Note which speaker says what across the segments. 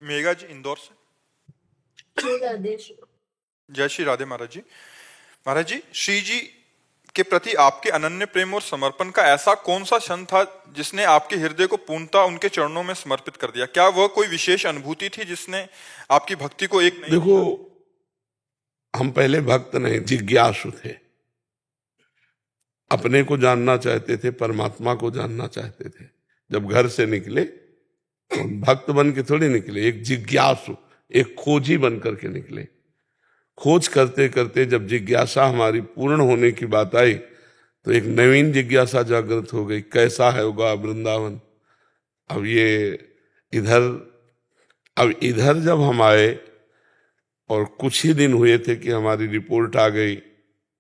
Speaker 1: मेघा जी इंदौर से। जय श्री राधे महाराज जी। महाराज जी, श्री जी के प्रति आपके अनन्य प्रेम और समर्पण का ऐसा कौन सा क्षण था जिसने आपके हृदय को पूर्णतः उनके चरणों में समर्पित कर दिया? क्या वह कोई विशेष अनुभूति थी जिसने आपकी भक्ति को एक नई
Speaker 2: देखो, हम पहले भक्त नहीं, जिज्ञासु थे। अपने को जानना चाहते थे, परमात्मा को जानना चाहते थे। जब घर से निकले तो भक्त बन के थोड़ी निकले, एक जिज्ञासु, एक खोजी बन करके निकले। खोज करते करते जब जिज्ञासा हमारी पूर्ण होने की बात आई तो एक नवीन जिज्ञासा जागृत हो गई, कैसा है होगा वृंदावन। अब इधर जब हम आए और कुछ ही दिन हुए थे कि हमारी रिपोर्ट आ गई,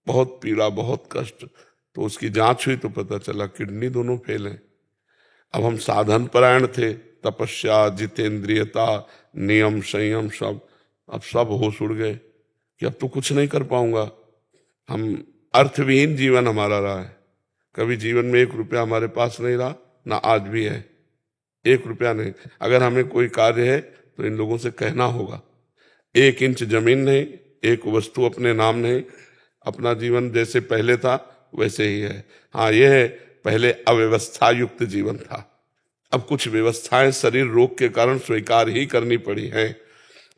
Speaker 2: बहुत पीड़ा, बहुत कष्ट। तो उसकी जांच हुई तो पता चला किडनी दोनों फेल हैं। अब हम साधन परायण थे, तपस्या, जितेंद्रियता, नियम, संयम, अब सब होश उड़ गए कि अब तो कुछ नहीं कर पाऊंगा। हम अर्थविहीन जीवन हमारा रहा है। कभी जीवन में 1 रुपया हमारे पास नहीं रहा, ना आज भी है। 1 रुपया नहीं। अगर हमें कोई कार्य है तो इन लोगों से कहना होगा। 1 इंच जमीन नहीं, 1 वस्तु अपने नाम नहीं। अपना जीवन जैसे पहले था वैसे ही है। हाँ, यह है, पहले अव्यवस्था युक्त जीवन था, अब कुछ व्यवस्थाएं शरीर रोग के कारण स्वीकार ही करनी पड़ी हैं।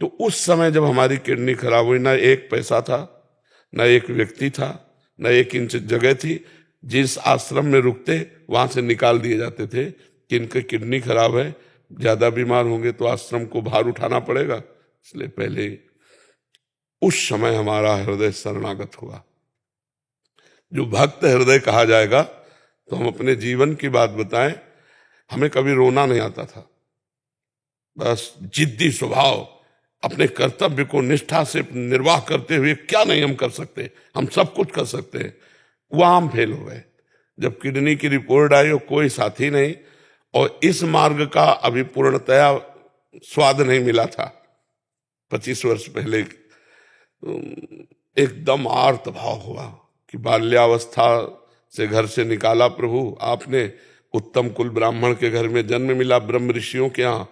Speaker 2: तो उस समय जब हमारी किडनी खराब हुई, ना 1 पैसा था, ना 1 व्यक्ति था, ना 1 इंच जगह थी। जिस आश्रम में रुकते वहां से निकाल दिए जाते थे कि इनके किडनी खराब है, ज्यादा बीमार होंगे तो आश्रम को भार उठाना पड़ेगा। इसलिए पहले उस समय हमारा हृदय शरणागत हुआ। जो भक्त हृदय कहा जाएगा, तो हम अपने जीवन की बात बताएं। हमें कभी रोना नहीं आता था, बस जिद्दी स्वभाव, अपने कर्तव्य को निष्ठा से निर्वाह करते हुए क्या नहीं हम कर सकते, हम सब कुछ कर सकते हैं। वहां हम फेल हो गए। जब किडनी की रिपोर्ट आई और कोई साथी नहीं, और इस मार्ग का अभी पूर्णतया स्वाद नहीं मिला था। 25 वर्ष पहले एकदम आर्त भाव हुआ कि बाल्यावस्था से घर से निकाला प्रभु आपने, उत्तम कुल ब्राह्मण के घर में जन्म मिला, ब्रह्म ऋषियों के यहाँ।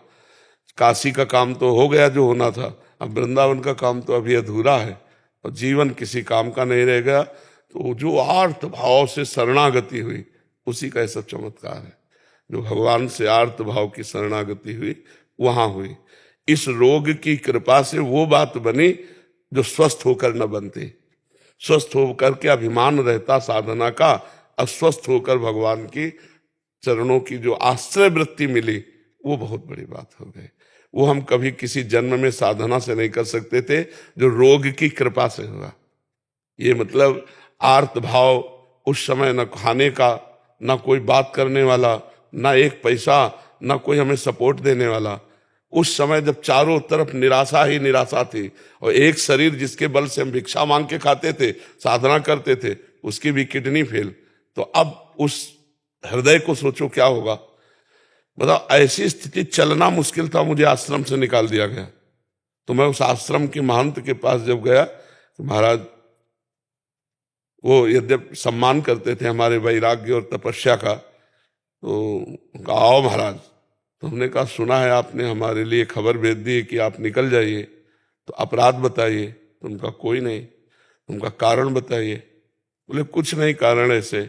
Speaker 2: काशी का काम तो हो गया जो होना था, अब वृंदावन का काम तो अभी अधूरा है, और जीवन किसी काम का नहीं रह गया। तो जो आर्त भाव से शरणागति हुई, उसी का सब चमत्कार है। जो भगवान से आर्त भाव की शरणागति हुई, वहां हुई। इस रोग की कृपा से वो बात बनी जो स्वस्थ होकर न बनती। स्वस्थ होकर के अभिमान रहता साधना का, अस्वस्थ होकर भगवान की चरणों की जो आश्रय वृत्ति मिली, वो बहुत बड़ी बात हो गई। वो हम कभी किसी जन्म में साधना से नहीं कर सकते थे, जो रोग की कृपा से हुआ। ये मतलब आर्त भाव, उस समय न खाने का, न कोई बात करने वाला, न 1 पैसा, न कोई हमें सपोर्ट देने वाला। उस समय जब चारों तरफ निराशा ही निराशा थी, और एक शरीर जिसके बल से हम भिक्षा मांग के खाते थे, साधना करते थे, उसकी भी किडनी फेल। तो अब उस हृदय को सोचो क्या होगा। बताओ, ऐसी स्थिति, चलना मुश्किल था, मुझे आश्रम से निकाल दिया गया। तो मैं उस आश्रम के महंत के पास जब गया, तो महाराज वो यद्यप सम्मान करते थे हमारे वैराग्य और तपस्या का, तो कहा आओ महाराज। तो हमने कहा सुना है आपने हमारे लिए खबर भेज दी है कि आप निकल जाइए, तो अपराध बताइए। तो उनका कोई नहीं। उनका कारण बताइए। बोले कुछ नहीं कारण ऐसे।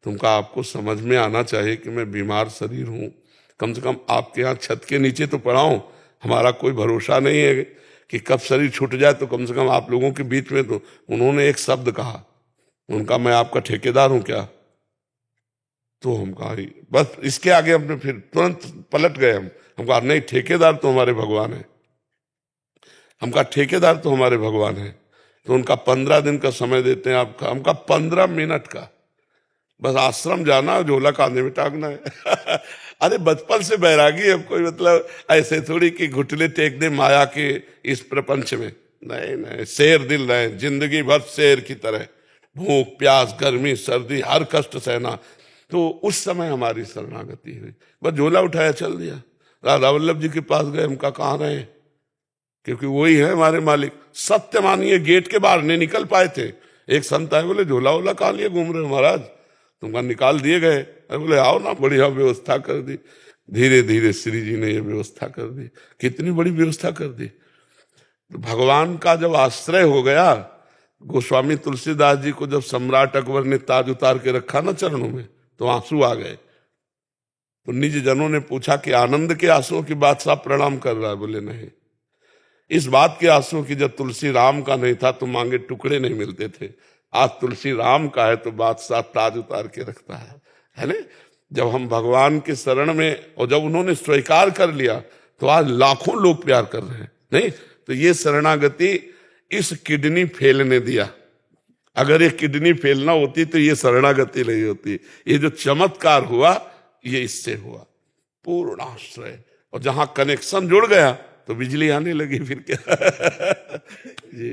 Speaker 2: तुमका आपको समझ में आना चाहिए कि मैं बीमार शरीर हूं, कम से कम आपके यहाँ छत के नीचे तो पड़ा हूं। हमारा कोई भरोसा नहीं है कि कब शरीर छूट जाए, तो कम से कम आप लोगों के बीच में। तो उन्होंने एक शब्द कहा, उनका मैं आपका ठेकेदार हूं क्या? तो हम कहा बस, इसके आगे हमने फिर तुरंत पलट गए। हम कहा नहीं, ठेकेदार तो हमारे भगवान है। हम कहा ठेकेदार तो हमारे भगवान है। तो उनका 15 दिन का समय देते हैं आपका। हमका 15 मिनट का, बस आश्रम जाना, झोला कांधे में टांगना है। अरे बचपन से बैरागी है कोई, मतलब ऐसे थोड़ी कि घुटने टेक दे माया के इस प्रपंच में। नहीं नहीं, शेर दिल रहे, जिंदगी भर शेर की तरह, भूख प्यास गर्मी सर्दी हर कष्ट सहना। तो उस समय हमारी शरणागति हुई, बस झोला उठाया चल दिया। राधा वल्लभ जी के पास गए, हमका कहाँ रहे, क्योंकि वही है हमारे मालिक। सत्य मानिए, गेट के बाहर नहीं निकल पाए थे। एक संत आए, बोले झोला वोला कहाँ लिए घूम रहे हो महाराज, तुमका निकाल दिए गए। अरे बोले आओ ना, बढ़िया व्यवस्था कर दी। धीरे धीरे श्री जी ने यह व्यवस्था कर दी। कितनी बड़ी व्यवस्था कर दी। तो भगवान का जब आश्रय हो गया, गोस्वामी तुलसीदास जी को जब सम्राट अकबर ने ताज उतार के रखा ना चरणों में, तो आंसू आ गए। तो निज जनों ने पूछा कि आनंद के आंसुओं की बादशाह प्रणाम कर रहा है? बोले नहीं, इस बात के आंसू की जब तुलसी राम का नहीं था तो मांगे टुकड़े नहीं मिलते थे। आज तुलसी राम का है तो बादशाह ताज उतार के रखता है ना। जब हम भगवान के शरण में, और जब उन्होंने स्वीकार कर लिया तो आज लाखों लोग प्यार कर रहे हैं। नहीं तो ये शरणागति इस किडनी फेल ने दिया। अगर ये किडनी फेल ना होती तो ये शरणागति नहीं होती। ये जो चमत्कार हुआ ये इससे हुआ, पूर्ण आश्रय। और जहां कनेक्शन जुड़ गया तो बिजली आने लगी फिर क्या। जी।